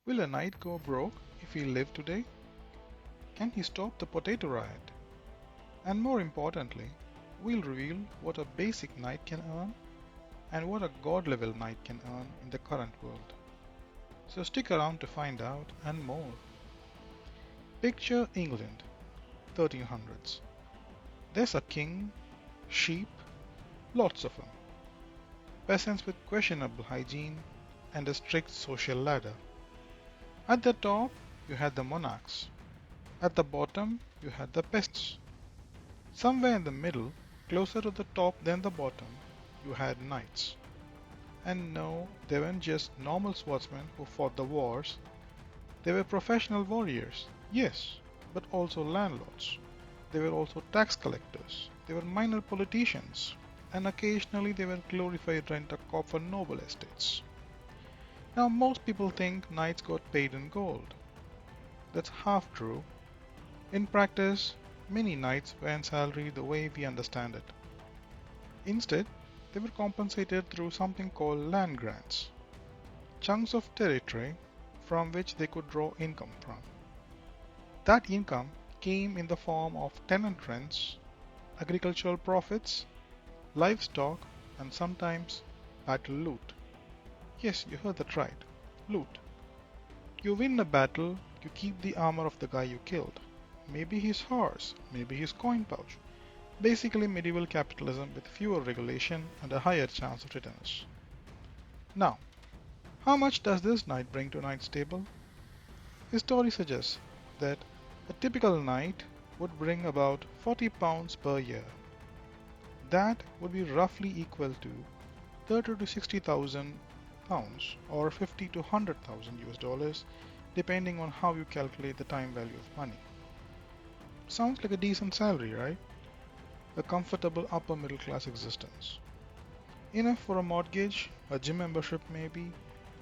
Will a knight go broke if he lived today? Can he stop the potato riot? And more importantly, we'll reveal what a basic knight can earn and what a god level knight can earn in the current world. So stick around to find out and more. Picture England, 1300s. There's a king, sheep, lots of them, peasants with questionable hygiene, and a strict social ladder. At the top, you had the monarchs. At the bottom, you had the peasants. Somewhere in the middle, closer to the top than the bottom, you had knights. And no, they weren't just normal swordsmen who fought the wars, they were professional warriors, yes, but also landlords. They were also tax collectors, they were minor politicians, and occasionally they were glorified rent-a-cop for noble estates. Now, most people think knights got paid in gold. That's half true. In practice, many knights earned salary the way we understand it. Instead, they were compensated through something called land grants, chunks of territory from which they could draw income from. That income came in the form of tenant rents, agricultural profits, livestock, and sometimes battle loot. Yes, you heard that right. Loot. You win a battle, you keep the armor of the guy you killed. Maybe his horse, maybe his coin pouch. Basically medieval capitalism with fewer regulation and a higher chance of returns. Now, how much does this knight bring to a knight's table? His story suggests that a typical knight would bring about 40 pounds per year. That would be roughly equal to 30 to 60,000 pounds or 50 to 100,000 US dollars depending on how you calculate the time value of money. Sounds like a decent salary, right? A comfortable upper middle class existence. Enough for a mortgage, a gym membership maybe,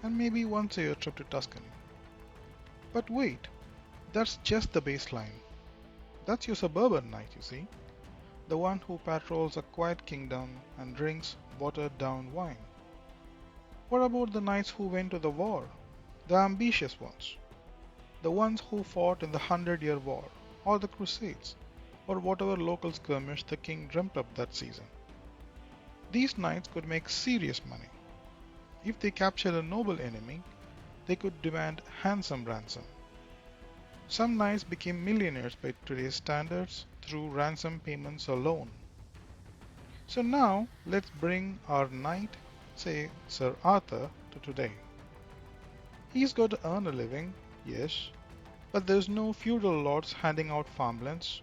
and maybe once a year trip to Tuscany. But wait, that's just the baseline. That's your suburban knight, you see. The one who patrols a quiet kingdom and drinks watered down wine. What about the knights who went to the war? The ambitious ones. The ones who fought in the Hundred-Year War, or the Crusades, or whatever local skirmish the king dreamt up that season. These knights could make serious money. If they captured a noble enemy, they could demand handsome ransom. Some knights became millionaires by today's standards through ransom payments alone. So now let's bring our knight, say Sir Arthur, to today. He's got to earn a living, yes, but there's no feudal lords handing out farmlands.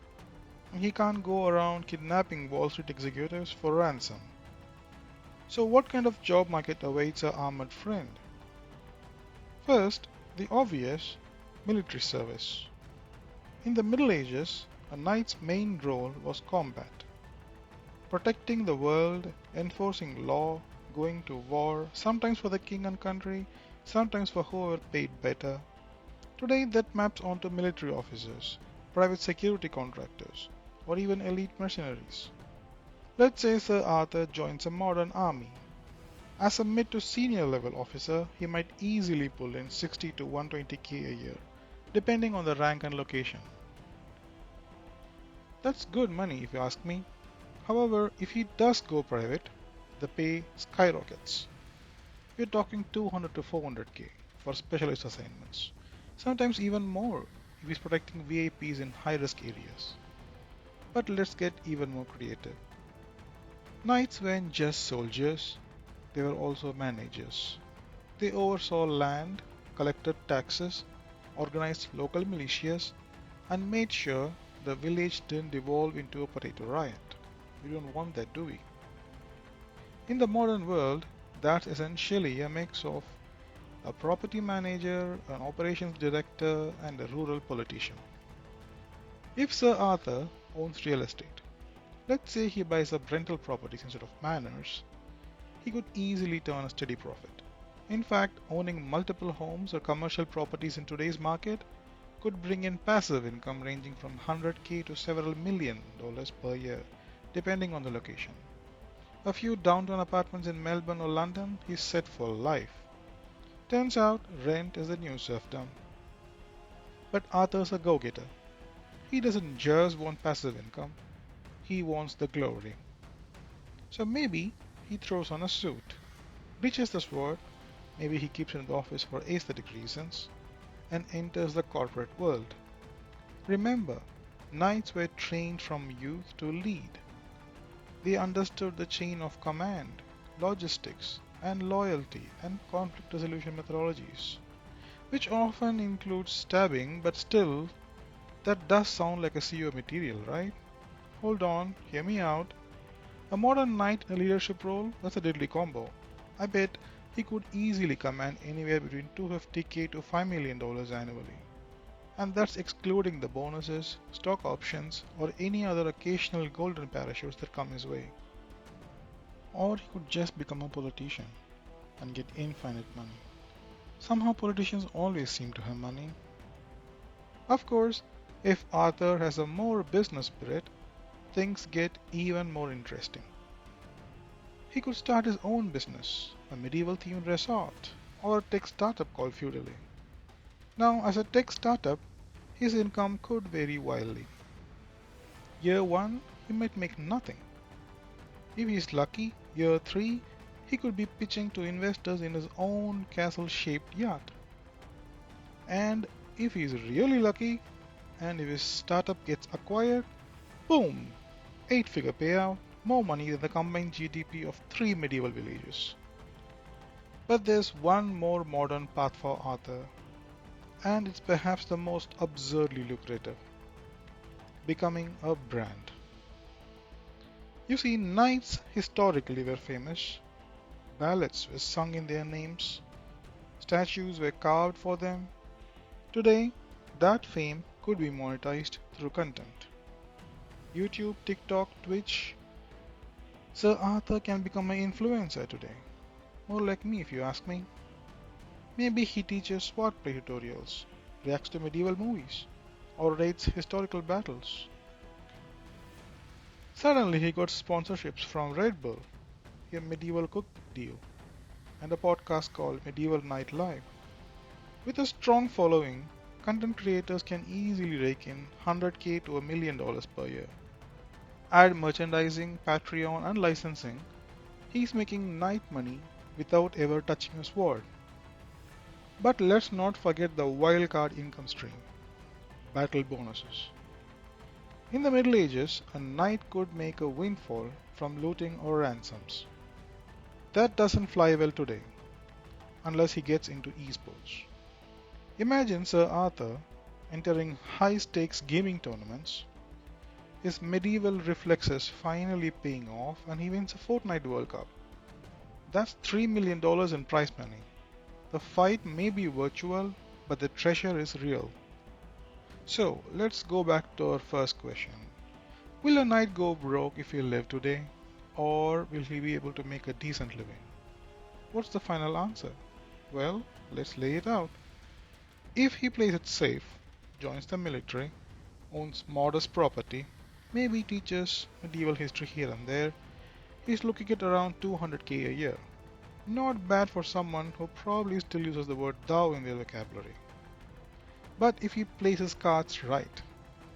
He can't go around kidnapping Wall Street executives for ransom. So what kind of job market awaits our armored friend? First, the obvious, military service. In the Middle Ages, a knight's main role was combat. Protecting the world, enforcing law, going to war, sometimes for the king and country, sometimes for whoever paid better. Today that maps onto military officers, private security contractors, or even elite mercenaries. Let's say Sir Arthur joins a modern army. As a mid to senior level officer, he might easily pull in 60 to 120k a year, depending on the rank and location. That's good money if you ask me. However, if he does go private, the pay skyrockets. We're talking 200 to 400k for specialist assignments, sometimes even more if he's protecting VIPs in high risk areas. But let's get even more creative. Knights weren't just soldiers, they were also managers. They oversaw land, collected taxes, organized local militias, and made sure the village didn't devolve into a potato riot. We don't want that, do we? In the modern world, that's essentially a mix of a property manager, an operations director, and a rural politician. If Sir Arthur owns real estate, let's say he buys up rental properties instead of manors, he could easily turn a steady profit. In fact, owning multiple homes or commercial properties in today's market could bring in passive income ranging from 100k to several million dollars per year, depending on the location. A few downtown apartments in Melbourne or London, he's set for life. Turns out rent is the new serfdom. But Arthur's a go-getter. He doesn't just want passive income, he wants the glory. So maybe he throws on a suit, ditches the sword, maybe he keeps in the office for aesthetic reasons, and enters the corporate world. Remember, knights were trained from youth to lead. They understood the chain of command, logistics, and loyalty and conflict resolution methodologies, which often includes stabbing, but still, that does sound like a CEO material, right? Hold on, hear me out. A modern knight in a leadership role, that's a deadly combo. I bet he could easily command anywhere between 250k to $5 million annually. And that's excluding the bonuses, stock options, or any other occasional golden parachutes that come his way. Or he could just become a politician and get infinite money. Somehow politicians always seem to have money. Of course, if Arthur has a more business spirit, things get even more interesting. He could start his own business, a medieval themed resort, or a tech startup called Feudally. Now, as a tech startup, his income could vary wildly. Year 1, he might make nothing. If he's lucky, year 3, he could be pitching to investors in his own castle shaped yacht. And if he's really lucky, and if his startup gets acquired, boom! 8-figure payout, more money than the combined GDP of 3 medieval villages. But there's one more modern path for Arthur, and it's perhaps the most absurdly lucrative: becoming a brand. You see, knights historically were famous, ballads were sung in their names, statues were carved for them. Today, that fame could be monetized through content. YouTube, TikTok, Twitch. Sir Arthur can become an influencer today. More like me if you ask me. Maybe he teaches swordplay tutorials, reacts to medieval movies, or rates historical battles. Suddenly he got sponsorships from Red Bull, a medieval cookbook deal, and a podcast called Medieval Night Live. With a strong following, content creators can easily rake in 100k to $1 million per year. Add merchandising, Patreon, and licensing, he's making knight money without ever touching a sword. But let's not forget the wildcard income stream: battle bonuses. In the Middle Ages, a knight could make a windfall from looting or ransoms. That doesn't fly well today, unless he gets into esports. Imagine Sir Arthur entering high stakes gaming tournaments, his medieval reflexes finally paying off, and he wins a Fortnite World Cup. That's $3 million in prize money. The fight may be virtual, but the treasure is real. So, let's go back to our first question. Will a knight go broke if he live today? Or will he be able to make a decent living? What's the final answer? Well, let's lay it out. If he plays it safe, joins the military, owns modest property, maybe teaches medieval history here and there, he's looking at around 200k a year. Not bad for someone who probably still uses the word thou in their vocabulary. But if he plays his cards right,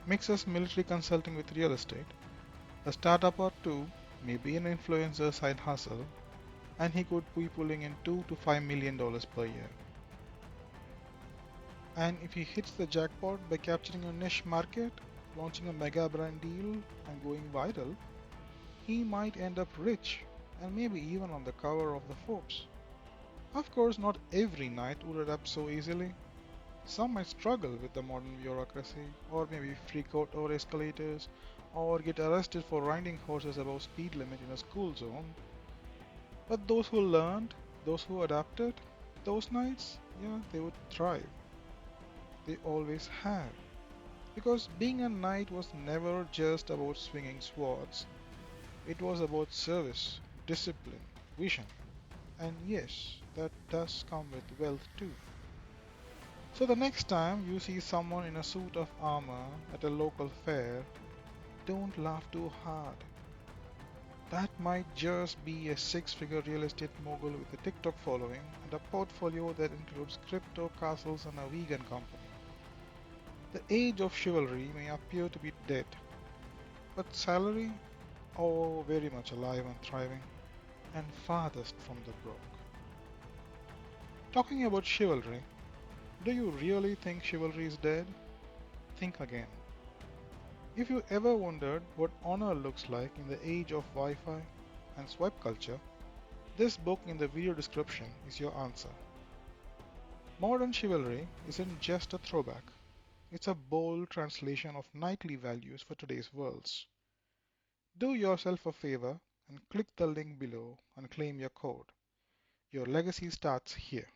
mixes military consulting with real estate, a startup or two, maybe an influencer side hustle, and he could be pulling in $2 to $5 million per year. And if he hits the jackpot by capturing a niche market, launching a mega brand deal, and going viral, he might end up rich and maybe even on the cover of the Forbes. Of course, not every knight would adapt so easily. Some might struggle with the modern bureaucracy, or maybe freak out over escalators, or get arrested for riding horses above speed limit in a school zone. But those who learned, those who adapted, those knights, yeah, they would thrive. They always have. Because being a knight was never just about swinging swords. It was about service, discipline, vision. And yes, that does come with wealth too. So the next time you see someone in a suit of armor at a local fair, don't laugh too hard. That might just be a six-figure real estate mogul with a TikTok following and a portfolio that includes crypto, castles, and a vegan company. The age of chivalry may appear to be dead, but salary, oh, very much alive and thriving, and farthest from the broke. Talking about chivalry, do you really think chivalry is dead? Think again. If you ever wondered what honor looks like in the age of Wi-Fi and swipe culture, this book in the video description is your answer. Modern chivalry isn't just a throwback, it's a bold translation of knightly values for today's worlds. Do yourself a favor and click the link below and claim your code. Your legacy starts here.